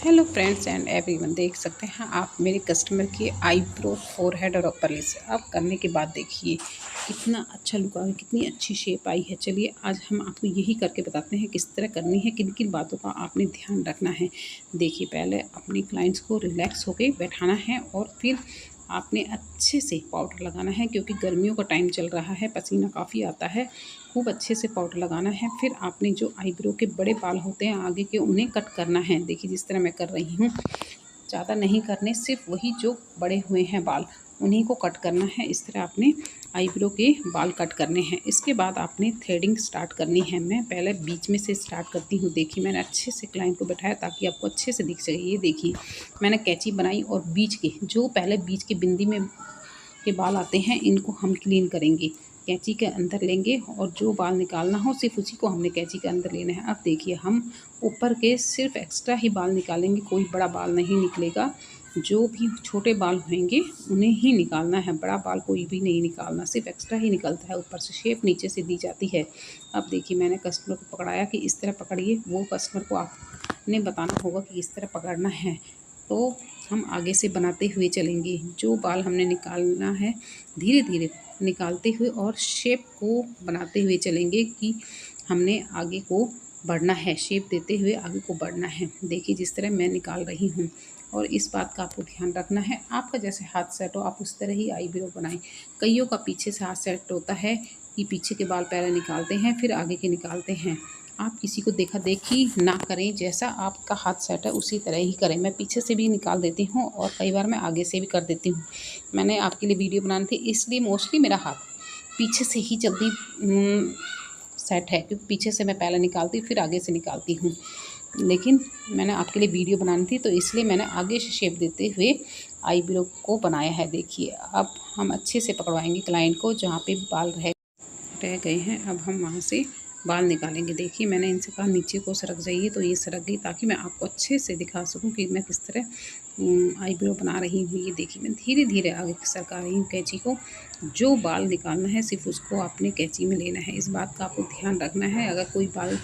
Hello friends and everyone, देख सकते हैं आप मेरे कस्टमर की आईब्रो, फोरहेड और अपर लिप्स अब करने के बाद देखिए कितना अच्छा लुक आ, कितनी अच्छी शेप आई है। चलिए आज हम आपको यही करके बताते हैं किस तरह करनी है, किन किन बातों का आपने ध्यान रखना है। देखिए पहले अपने क्लाइंट्स को रिलैक्स होकर बैठाना है और फिर आपने अच्छे से पाउडर लगाना है, क्योंकि गर्मियों का टाइम चल रहा है, पसीना काफ़ी आता है। खूब अच्छे से पाउडर लगाना है। फिर आपने जो आईब्रो के बड़े बाल होते हैं आगे के, उन्हें कट करना है। देखिए जिस तरह मैं कर रही हूँ, ज़्यादा नहीं करने, सिर्फ वही जो बड़े हुए हैं बाल उन्हीं को कट करना है। इस तरह आपने आईब्रो के बाल कट करने हैं। इसके बाद आपने थ्रेडिंग स्टार्ट करनी है। मैं पहले बीच में से स्टार्ट करती हूँ। देखिए मैंने अच्छे से क्लाइंट को बैठाया ताकि आपको अच्छे से दिख सके। ये देखिए मैंने कैंची बनाई और बीच के जो पहले बीच के बिंदी में के बाल आते हैं इनको हम क्लीन करेंगे, कैंची के अंदर लेंगे और जो बाल निकालना हो सिर्फ उसी को हमने कैंची के अंदर लेना है। अब देखिए हम ऊपर के सिर्फ एक्स्ट्रा ही बाल निकालेंगे, कोई बड़ा बाल नहीं निकलेगा। जो भी छोटे बाल होंगे उन्हें ही निकालना है, बड़ा बाल कोई भी नहीं निकालना, सिर्फ एक्स्ट्रा ही निकलता है। ऊपर से शेप नीचे से दी जाती है। अब देखिए मैंने कस्टमर को पकड़ाया कि इस तरह पकड़िए, वो कस्टमर को आपने बताना होगा कि इस तरह पकड़ना है। तो हम आगे से बनाते हुए चलेंगे। जो बाल हमने निकालना है धीरे धीरे निकालते हुए और शेप को बनाते हुए चलेंगे कि हमने आगे को बढ़ना है, शेप देते हुए आगे को बढ़ना है। देखिए जिस तरह मैं निकाल रही हूँ, और इस बात का आपको ध्यान रखना है, आपका जैसे हाथ सेट हो आप उस तरह ही आईब्रो बनाएं। कईयों का पीछे से हाथ सेट होता है कि पीछे के बाल पहले निकालते हैं फिर आगे के निकालते हैं। आप किसी को देखा देखी ना करें, जैसा आपका हाथ सेट है उसी तरह ही करें। मैं पीछे से भी निकाल देती हूँ और कई बार मैं आगे से भी कर देती हूँ। मैंने आपके लिए वीडियो बनानी थी इसलिए मोस्टली मेरा हाथ पीछे से ही जल्दी सेट है, क्योंकि पीछे से मैं पहले निकालती फिर आगे से निकालती हूँ। लेकिन मैंने आपके लिए वीडियो बनानी थी तो इसलिए मैंने आगे से शेप देते हुए आईब्रो को बनाया है। देखिए अब हम अच्छे से पकड़वाएंगे क्लाइंट को, जहाँ पे बाल रह गए हैं अब हम वहाँ से बाल निकालेंगे। देखिए मैंने इनसे कहा नीचे को सरक जाइए, तो ये सरक गई, ताकि मैं आपको अच्छे से दिखा सकूं कि मैं किस तरह आईब्रो बना रही हूँ। ये देखिए मैं धीरे धीरे आगे सरका रही हूँ कैंची को। जो बाल निकालना है सिर्फ उसको आपने कैंची में लेना है। इस बात का आपको ध्यान रखना है, अगर कोई बाल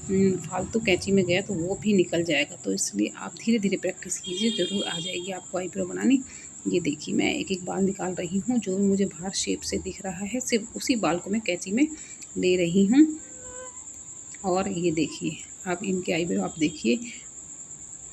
फालतू कैंची में गया तो वो भी निकल जाएगा। तो इसलिए आप धीरे धीरे प्रैक्टिस कीजिए, ज़रूर आ जाएगी आपको आईब्रो बनानी। ये देखिए मैं एक एक बाल निकाल रही हूँ, जो मुझे बाहर शेप से दिख रहा है सिर्फ उसी बाल को मैं कैंची में ले रही हूँ। और ये देखिए अब इनके आईब्रो आप देखिए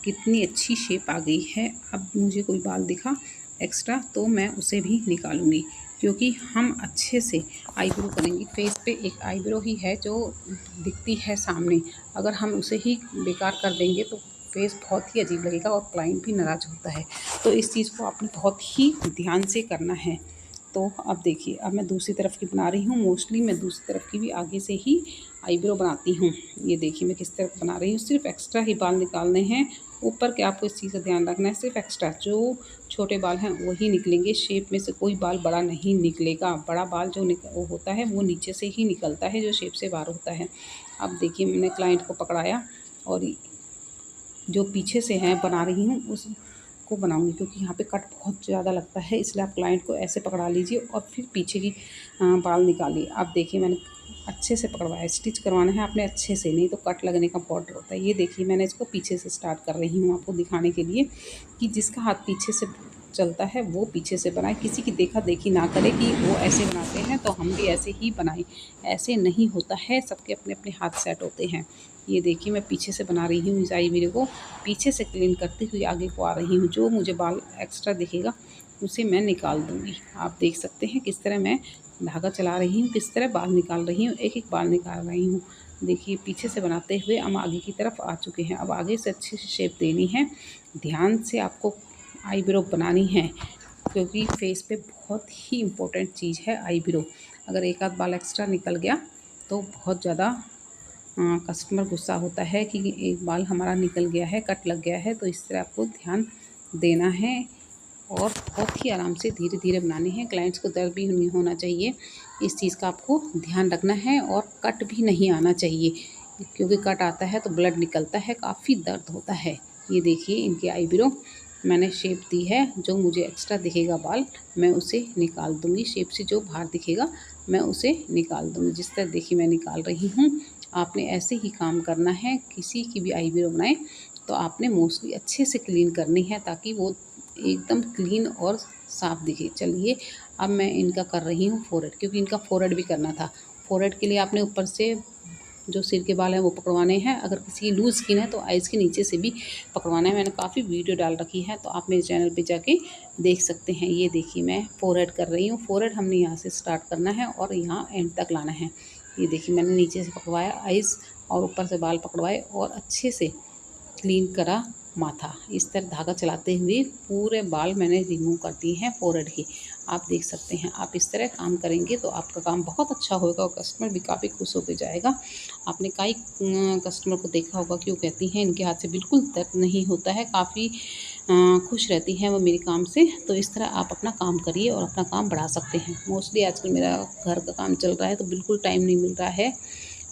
कितनी अच्छी शेप आ गई है। अब मुझे कोई बाल दिखा एक्स्ट्रा तो मैं उसे भी निकालूंगी, क्योंकि हम अच्छे से आईब्रो करेंगे। फेस पे एक आईब्रो ही है जो दिखती है सामने, अगर हम उसे ही बेकार कर देंगे तो फेस बहुत ही अजीब लगेगा और क्लाइंट भी नाराज़ होता है। तो इस चीज़ को आपने बहुत ही ध्यान से करना है। तो अब देखिए अब मैं दूसरी तरफ की बना रही हूँ। मोस्टली मैं दूसरी तरफ की भी आगे से ही आईब्रो बनाती हूँ। ये देखिए मैं किस तरफ बना रही हूँ, सिर्फ एक्स्ट्रा ही बाल निकालने हैं। ऊपर के आपको इस चीज़ का ध्यान रखना है, सिर्फ एक्स्ट्रा जो छोटे बाल हैं वही निकलेंगे, शेप में से कोई बाल बड़ा नहीं निकलेगा। बड़ा बाल जो वो होता है वो नीचे से ही निकलता है, जो शेप से बाहर होता है। अब देखिए मैंने क्लाइंट को पकड़ाया और जो पीछे से हैं बना रही हूँ उसको बनाऊंगी, क्योंकि यहाँ पे कट बहुत ज़्यादा लगता है, इसलिए आप क्लाइंट को ऐसे पकड़ा लीजिए और फिर पीछे की बाल निकालिए। अब देखिए मैंने अच्छे से पकड़वाया, स्टिच करवाना है आपने अच्छे से, नहीं तो कट लगने का बहुत डर होता है। ये देखिए मैंने इसको पीछे से स्टार्ट कर रही हूँ आपको दिखाने के लिए कि जिसका हाथ पीछे से चलता है वो पीछे से बनाए, किसी की देखा देखी ना करे कि वो ऐसे बनाते हैं तो हम भी ऐसे ही बनाएं। ऐसे नहीं होता है, सबके अपने अपने हाथ सेट होते हैं। ये देखिए मैं पीछे से बना रही हूँ इस आईब्रो को, पीछे से क्लीन करते हुए आगे को आ रही हूँ। जो मुझे बाल एक्स्ट्रा दिखेगा उसे मैं निकाल दूँगी। आप देख सकते हैं किस तरह मैं धागा चला रही हूँ, किस तरह बाल निकाल रही हूँ, एक एक बाल निकाल रही हूँ। देखिए पीछे से बनाते हुए हम आगे की तरफ आ चुके हैं। अब आगे से अच्छी सी शेप देनी है, ध्यान से आपको आईब्रो बनानी है, क्योंकि फेस पे बहुत ही इम्पोर्टेंट चीज़ है आईब्रो। अगर एक आध बाल एक्स्ट्रा निकल गया तो बहुत ज़्यादा कस्टमर गुस्सा होता है कि एक बाल हमारा निकल गया है, कट लग गया है। तो इस तरह आपको ध्यान देना है और बहुत ही आराम से धीरे धीरे बनाने हैं। क्लाइंट्स को दर्द भी नहीं होना चाहिए, इस चीज़ का आपको ध्यान रखना है। और कट भी नहीं आना चाहिए, क्योंकि कट आता है तो ब्लड निकलता है, काफ़ी दर्द होता है। ये देखिए इनके आईब्रो मैंने शेप दी है, जो मुझे एक्स्ट्रा दिखेगा बाल मैं उसे निकाल दूँगी, शेप से जो बाहर दिखेगा मैं उसे निकाल दूँगी। जिस तरह देखिए मैं निकाल रही हूँ, आपने ऐसे ही काम करना है। किसी की भी आईब्रो बनाएं तो आपने मोस्टली अच्छे से क्लीन करनी है ताकि वो एकदम क्लीन और साफ़ दिखे। चलिए अब मैं इनका कर रही हूँ फोरहेड, क्योंकि इनका फोरहेड भी करना था। फोरहेड के लिए आपने ऊपर से जो सिर के बाल हैं वो पकड़वाने हैं। अगर किसी की लूज़ स्किन है तो आइज़ के नीचे से भी पकड़वाना है। मैंने काफ़ी वीडियो डाल रखी है, तो आप मेरे चैनल पे जाके देख सकते हैं। ये देखिए मैं फोरहेड कर रही हूँ। फोरहेड हमने यहाँ से स्टार्ट करना है और यहाँ एंड तक लाना है। ये देखिए मैंने नीचे से पकड़वाया आइज़ और ऊपर से बाल पकड़वाए और अच्छे से क्लीन करा माथा। इस तरह धागा चलाते हुए पूरे बाल मैंने रिमूव कर दिए हैं फोरहेड के। आप देख सकते हैं, आप इस तरह काम करेंगे तो आपका काम बहुत अच्छा होगा और कस्टमर भी काफ़ी खुश होकर जाएगा। आपने कई कस्टमर को देखा होगा कि वो कहती हैं इनके हाथ से बिल्कुल दर्द नहीं होता है, काफ़ी खुश रहती हैं वो मेरे काम से। तो इस तरह आप अपना काम करिए और अपना काम बढ़ा सकते हैं। मोस्टली आजकल मेरा घर का काम चल रहा है तो बिल्कुल टाइम नहीं मिल रहा है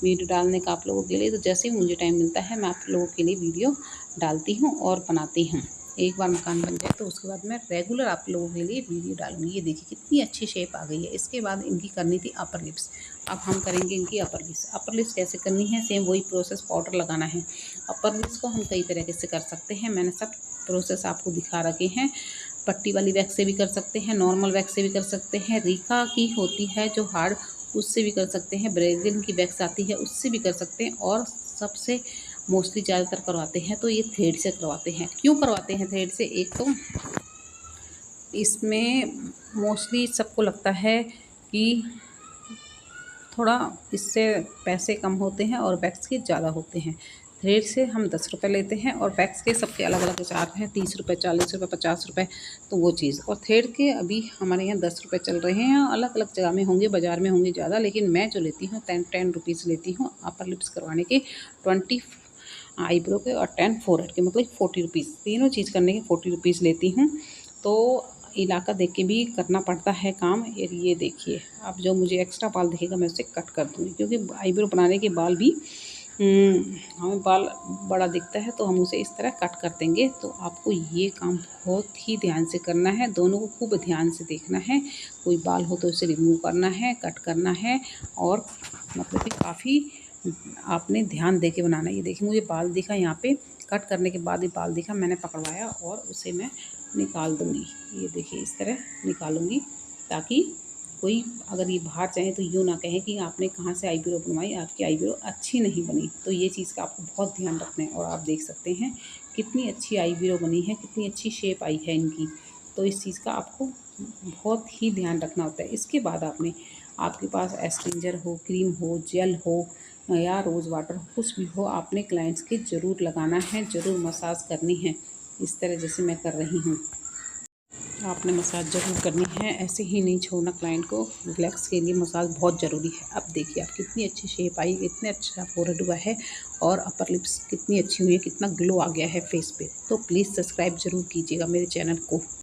वीडियो डालने का आप लोगों के लिए। तो जैसे ही मुझे टाइम मिलता है मैं आप लोगों के लिए वीडियो डालती हूँ और बनाती हूँ। एक बार मकान बन जाए तो उसके बाद मैं रेगुलर आप लोगों के लिए वीडियो डालूँगी। ये देखिए कितनी अच्छी शेप आ गई है। इसके बाद इनकी करनी थी अपर लिप्स। अब हम करेंगे इनकी अपर लिप्स। अपर लिप्स कैसे करनी है, सेम वही प्रोसेस, पाउडर लगाना है। अपर लिप्स को हम कई तरीके से कर सकते हैं, मैंने सब प्रोसेस आपको दिखा रखे हैं। पट्टी वाली वैक्स से भी कर सकते हैं, नॉर्मल वैक्स से भी कर सकते हैं, रीका की होती है जो हार्ड, उससे भी कर सकते हैं, ब्रेजिल की वैक्स आती है उससे भी कर सकते हैं, और सबसे मोस्टली ज़्यादातर करवाते हैं तो ये थ्रेड से करवाते हैं। क्यों करवाते हैं थ्रेड से, एक तो इसमें मोस्टली सबको लगता है कि थोड़ा इससे पैसे कम होते हैं और वैक्स के ज़्यादा होते हैं। थ्रेड से हम 10 रुपये लेते हैं और वैक्स के सबके अलग अलग चार्ज हैं, 30 रुपये, 40 रुपये, 50 रुपये, तो वो चीज़। और थ्रेड के अभी हमारे यहाँ 10 रुपये चल रहे हैं। अलग अलग जगह में होंगे, बाज़ार में होंगे ज़्यादा, लेकिन मैं जो लेती हूँ 10 रुपीज़ लेती हूँ अपर लिप्स करवाने के, 20 आईब्रो के और 10 फोरहेड के, मतलब 40 रुपीज़। तीनों चीज़ करने के 40 रुपीज़ लेती हूँ। तो इलाका देख के भी करना पड़ता है काम। ये देखिए अब जो मुझे एक्स्ट्रा बाल दिखेगा मैं उसे कट कर दूँगी, क्योंकि आईब्रो बनाने के बाल भी हमें बाल बड़ा दिखता है तो हम उसे इस तरह कट कर देंगे। तो आपको ये काम बहुत ही ध्यान से करना है, दोनों को खूब ध्यान से देखना है। कोई बाल हो तो उसे रिमूव करना है, कट करना है, और मतलब कि काफ़ी आपने ध्यान दे के बनाना है। ये देखिए मुझे बाल दिखा यहाँ पे, कट करने के बाद ये बाल दिखा, मैंने पकड़वाया और उसे मैं निकाल दूँगी। ये देखिए इस तरह निकालूँगी, ताकि कोई अगर ये बाहर जाए तो यूँ ना कहें कि आपने कहाँ से आईब्रो बनवाई, आपकी आईब्रो अच्छी नहीं बनी। तो ये चीज़ का आपको बहुत ध्यान रखना है। और आप देख सकते हैं कितनी अच्छी आईब्रो बनी है, कितनी अच्छी शेप आई है इनकी। तो इस चीज़ का आपको बहुत ही ध्यान रखना होता है। इसके बाद आपके पास एस्ट्रिंजर हो, क्रीम हो, जेल हो या रोज़ वाटर हो, कुछ भी हो, आपने क्लाइंट्स के ज़रूर लगाना है, ज़रूर मसाज करनी है। इस तरह जैसे मैं कर रही हूँ, आपने मसाज ज़रूर करनी है, ऐसे ही नहीं छोड़ना क्लाइंट को। रिलैक्स के लिए मसाज बहुत ज़रूरी है। अब देखिए आप कितनी अच्छी शेप आई, इतने अच्छा फोरहेड हुआ है और अपर लिप्स कितनी अच्छी हुई है, कितना ग्लो आ गया है फेस पे। तो प्लीज़ सब्सक्राइब ज़रूर कीजिएगा मेरे चैनल को।